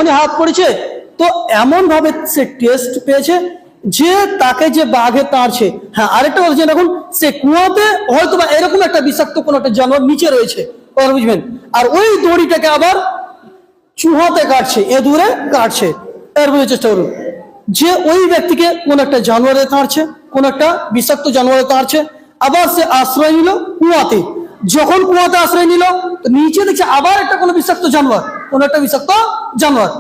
যখনই হাত পড়েছে তো এমন ভাবে সে টেস্ট পেয়েছে যে তাকে যে বাঘে তাড়ছে। হ্যাঁ, আরেকটা বলছে, দেখুন সে কুয়াতে হয়তো বা এরকম একটা বিষাক্ত কোনো একটা জানোয়ার নিচে রয়েছে, বুঝবেন, আর ওই দড়িটাকে আবার চুহাতে কাটছে, এ দূরে কাটছে। এর বুঝার চেষ্টা করুন যে ওই ব্যক্তিকে কোন একটা জানোয়ারে তাড়ছে, কোন একটা বিষাক্ত জানোয়ারে তাড়ছে, আবার সে আশ্রয় নিল কুয়াতে। যখন কুয়াতে আশ্রয় নিল তো নিচে দেখছে আবার একটা কোনো বিষাক্ত জানোয়ার, কোন একটা বিষাক্ত জানোয়ার।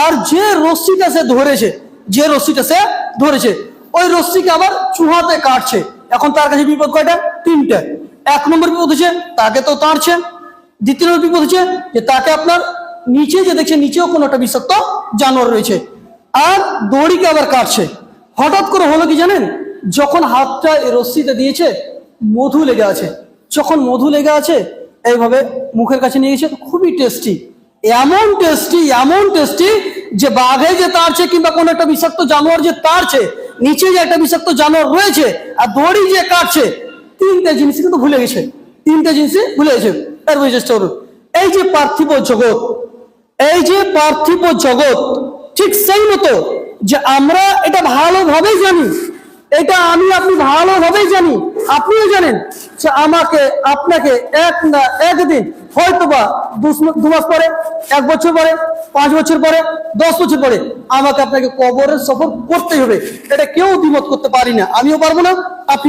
আর যে রশ্মিটা সে ধরেছে ওই রশ্মিকে আবার চুহাতে কাটছে। এখন তার কাছে বিপদ কয়টা? তিনটা। এক নম্বর বিপদ হচ্ছে তাকে তো তাড়ছে, দ্বিতীয় নম্বর বিপদ হচ্ছে যে তাকে আপনার নিচে যে দেখছে নিচেও কোনো একটা বিষাক্ত জানোয়ার রয়েছে, আর দড়িকে আবার কাটছে। হঠাৎ করে হলো কি জানেন, যখন হাতটা এই রশ্মিতে দিয়েছে মধু লেগে আছে, যখন মধু লেগে আছে এইভাবে মুখের কাছে নিয়ে গেছে, খুবই টেস্টি, এমন টেস্টি যে বাঘে যে তাড়ছে কিংবা কোন একটা বিষাক্ত জানোয়ার যে তাড়ছে, নিচে যে একটা বিষাক্ত জানোয়ার রয়েছে আর দড়ি যে কাটছে, তিনটে জিনিস কিন্তু ভুলে গেছে, এর চেষ্টা করুন। এই যে পার্থিব জগৎ ঠিক সেই মতো যে আমরা এটা ভালোভাবেই জানি, এটা আপনি ভালোভাবেই জানি, আপনিও জানেন যে আমাকে আপনাকে একদিন হয়তোবা 2 মাস পরে, 1 বছর পরে, 5 বছর পরে, 10 বছর পরে আমাকে আপনাকে কবরের সফর করতেই হবে। এটা কেউ দ্বিমত করতে পারি না, আমিও পারবো না, আপনি